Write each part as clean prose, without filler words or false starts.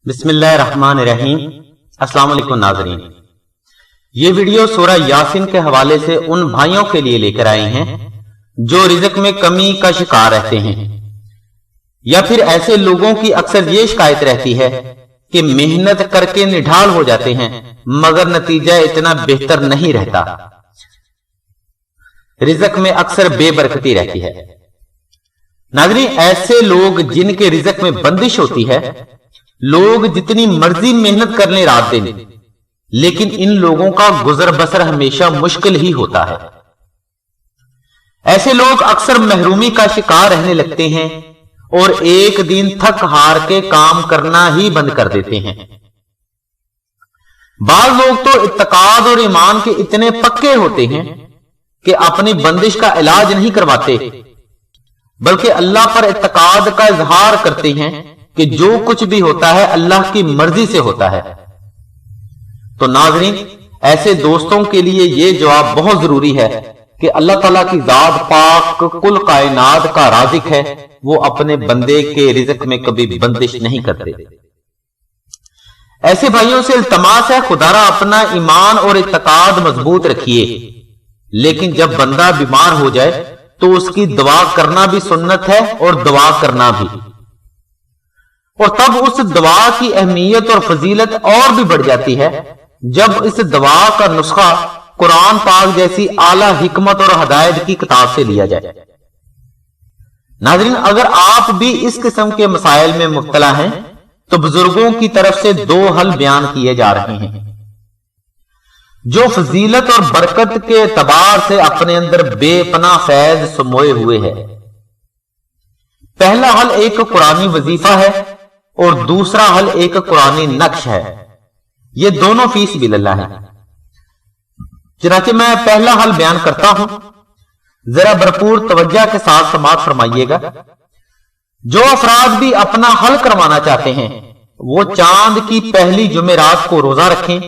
बिस्मिल्लाहिर्रहमानिर्रहीम। अस्सलाम वालेकुम नाज़रीन, ये वीडियो सूरह यासीन के हवाले से उन भाइयों के लिए लेकर आए हैं जो रिज़्क में कमी का शिकार रहते हैं, या फिर ऐसे लोगों की अक्सर ये शिकायत रहती है कि मेहनत करके निढाल हो जाते हैं मगर नतीजा इतना बेहतर नहीं रहता, रिज़्क में अक्सर बेबरकती रहती है। नाज़रीन, ऐसे लोग जिनके रिज़्क में बंदिश होती है, लोग जितनी मर्जी मेहनत कर लें रात दिन, लेकिन इन लोगों का गुजर बसर हमेशा मुश्किल ही होता है। ऐसे लोग अक्सर महरूमी का शिकार रहने लगते हैं और एक दिन थक हार के काम करना ही बंद कर देते हैं। बाज़ लोग तो इत्तेकाद और ईमान के इतने पक्के होते हैं कि अपनी बंदिश का इलाज नहीं करवाते, बल्कि अल्लाह पर इत्तेकाद का इजहार करते हैं कि जो कुछ भी होता है अल्लाह की मर्जी से होता है। तो नाज़रीन, ऐसे दोस्तों के लिए यह जवाब बहुत जरूरी है कि अल्लाह ताला की जात पाक कुल कायनात का राज़िक है, वो अपने बंदे के रिज़्क में कभी बंदिश नहीं करते। ऐसे भाइयों से इल्तमास है, खुदारा अपना ईमान और इत्तेकाद मजबूत रखिए, लेकिन जब बंदा बीमार हो जाए तो उसकी दुआ करना भी सुन्नत है और दुआ करना भी, और तब उस दुआ की अहमियत और फजीलत और भी बढ़ जाती है जब इस दुआ का नुस्खा कुरान पाक जैसी आला हिकमत और हदायत की किताब से लिया जाए। नाज़रीन, अगर आप भी इस किस्म के मसाइल में मुब्तला हैं तो बुजुर्गों की तरफ से दो हल बयान किए जा रहे हैं जो फजीलत और बरकत के एतबार से अपने अंदर बेपना फैज समोए हुए है। पहला हल एक कुरानी वजीफा है और दूसरा हल एक कुरानी नक्श है। ये दोनों फी सबिलिल्लाह है। चनाचे मैं पहला हल बयान करता हूं, जरा भरपूर तवज्जो के साथ समाअत फरमाइएगा। जो अफराद भी अपना हल करवाना चाहते हैं वो चांद की पहली जुमेरात को रोजा रखें,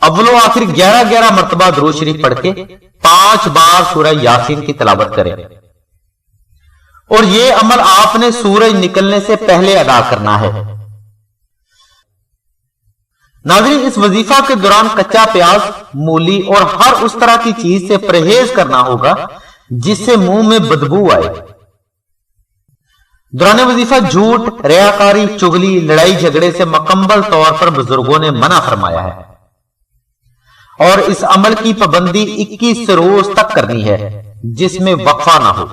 अव्वलो आखिर 11-11 मरतबा दुरूद शरीफ पढ़ के 5 बार सूरह यासीन की तिलावत करें, और यह अमल आपने सूरज निकलने से पहले अदा करना है। नाज़रीन, इस वजीफा के दौरान कच्चा प्याज, मूली और हर उस तरह की चीज से परहेज करना होगा जिससे मुंह में बदबू आए। दौरान वजीफा झूठ, रियाकारी, चुगली, लड़ाई झगड़े से मुकम्मल तौर पर बुजुर्गों ने मना फरमाया है, और इस अमल की पाबंदी 21 रोज तक करनी है जिसमें वक्फा ना हो।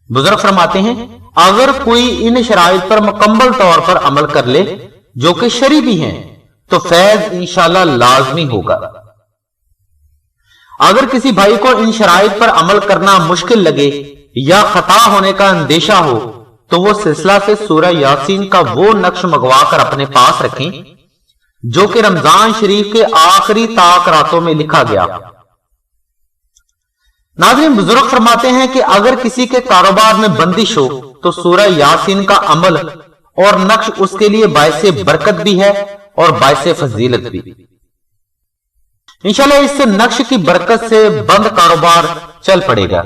बुजुर्ग फरमाते हैं, अगर कोई इन शराइत पर मुकम्मल तौर पर अमल कर ले जो कि शरई भी हैं तो फैज इंशाअल्लाह लाजमी होगा। अगर किसी भाई को इन शराइत पर अमल करना मुश्किल लगे या खता होने का अंदेशा हो तो वो सिलसिला से सूरह यासीन का वो नक्श मंगवा कर अपने पास रखें जो कि रमजान शरीफ के आखिरी ताक रातों में लिखा गया। नाज़रीन, बुजुर्ग फरमाते हैं कि अगर किसी के कारोबार में बंदिश हो तो सूरह यासीन का अमल और नक्श उसके लिए बायसे बरकत भी है और बायसे फजीलत भी। इंशाअल्लाह इस नक्श की बरकत से बंद कारोबार चल पड़ेगा।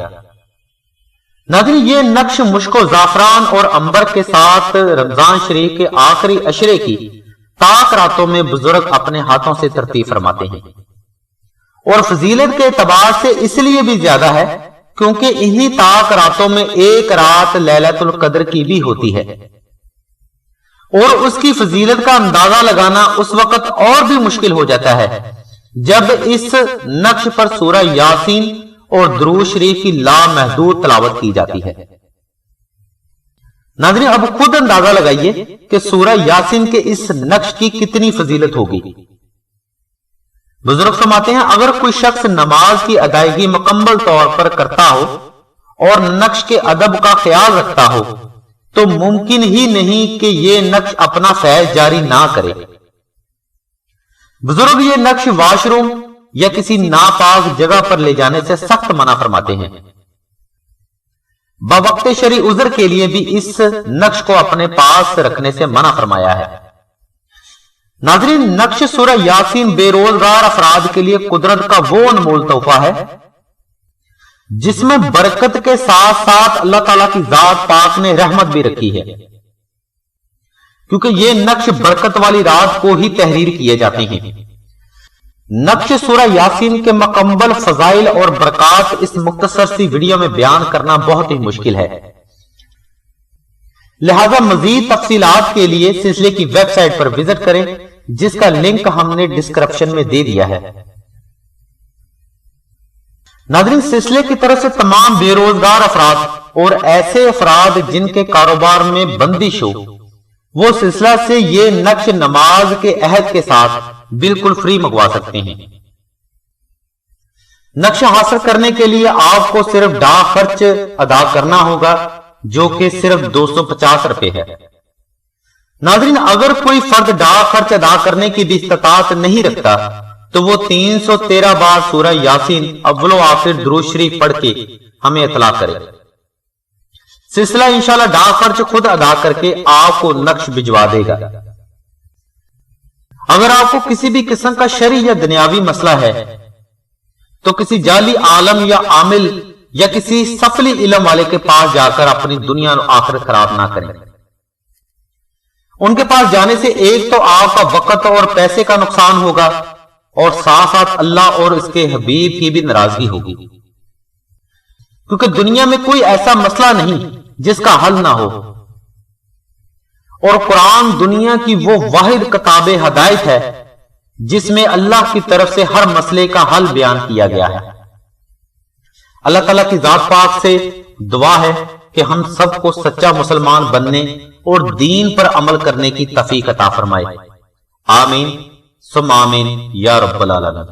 नाज़रीन, ये नक्श मुश्को जाफरान और अंबर के साथ रमजान शरीफ के आखिरी अशरे की ताक रातों में बुजुर्ग अपने हाथों से तरतीब फरमाते हैं, और फजीलत के एतबार से इसलिए भी ज्यादा है क्योंकि इन्हीं ताक रातों में एक रात लैलतुल कद्र की भी होती है, और उसकी फजीलत का अंदाजा लगाना उस वक्त और भी मुश्किल हो जाता है जब इस नक्श पर सूरह यासीन और दुरूद शरीफ की लामहदूद तिलावत की जाती है। नाज़रीन, अब खुद अंदाजा लगाइए कि सूरह यासीन के इस नक्श की कितनी फजीलत होगी। बुजुर्ग फरमाते हैं, अगर कोई शख्स नमाज की अदायगी मुकम्मल तौर पर करता हो और नक्श के अदब का ख्याल रखता हो तो मुमकिन ही नहीं कि यह नक्श अपना फैज जारी ना करे। बुजुर्ग ये नक्श वॉशरूम या किसी नापाक जगह पर ले जाने से सख्त मना फरमाते हैं। बवक्त शरी उज़र के लिए भी इस नक्श को अपने पास रखने से मना फरमाया है। नाज़रीन, नक्श सूरह यासीन बेरोजगार अफराद के लिए कुदरत का वो अनमोल तोहफा है जिसमें बरकत के साथ साथ अल्लाह ताला की जात पाक ने रहमत भी रखी है। क्योंकि ये नक्श बरकत वाली रात को ही तहरीर किए जाते हैं। नक्श सूरह यासीन के मुकम्मल फजाइल और बरकत इस मुख्तसर सी वीडियो में बयान करना बहुत ही मुश्किल है, लिहाजा मजीद तफसीलात के लिए सिलसिले की वेबसाइट पर विजिट करें, जिसका लिंक हमने डिस्क्रिप्शन में दे दिया है। नाज़रीन, सिलसिले की तरफ से तमाम बेरोजगार अफराद और ऐसे अफराद जिनके कारोबार में बंदिश हो, वो सिलसिला से ये नक्श नमाज के अहद के साथ बिल्कुल फ्री मंगवा सकते हैं। नक्श हासिल करने के लिए आपको सिर्फ डाक खर्च अदा करना होगा, जो कि सिर्फ 250 रुपए है। नाज़रीन, अगर कोई फर्द डाक खर्च अदा करने की भी इस्तात नहीं रखता तो वो 313 बार सूरह यासीन अव्वल व आखिर दुरूद शरीफ पढ़ के हमें इतला करे। सिलसिला इंशाल्लाह डाक खर्च खुद अदा करके आपको नक्श भिजवा देगा। अगर आपको किसी भी किस्म का शरई या दुनियावी मसला है तो किसी जाली आलम या आमिल या किसी सफली इल्म वाले के पास जाकर अपनी दुनिया और आखिरत खराब ना करें। उनके पास जाने से एक तो आपका वक्त और पैसे का नुकसान होगा और साथ साथ अल्लाह और उसके हबीब की भी नाराजगी होगी, क्योंकि दुनिया में कोई ऐसा मसला नहीं जिसका हल ना हो, और कुरान दुनिया की वो वाहिद किताब हदायत है जिसमें अल्लाह की तरफ से हर मसले का हल बयान किया गया है। अल्लाह ताला की जात पाक से दुआ है कि हम सबको सच्चा मुसलमान बनने और दीन पर अमल करने की तौफीक अता फरमाए। आमीन सुम्मा आमीन या रब्बल आलमीन।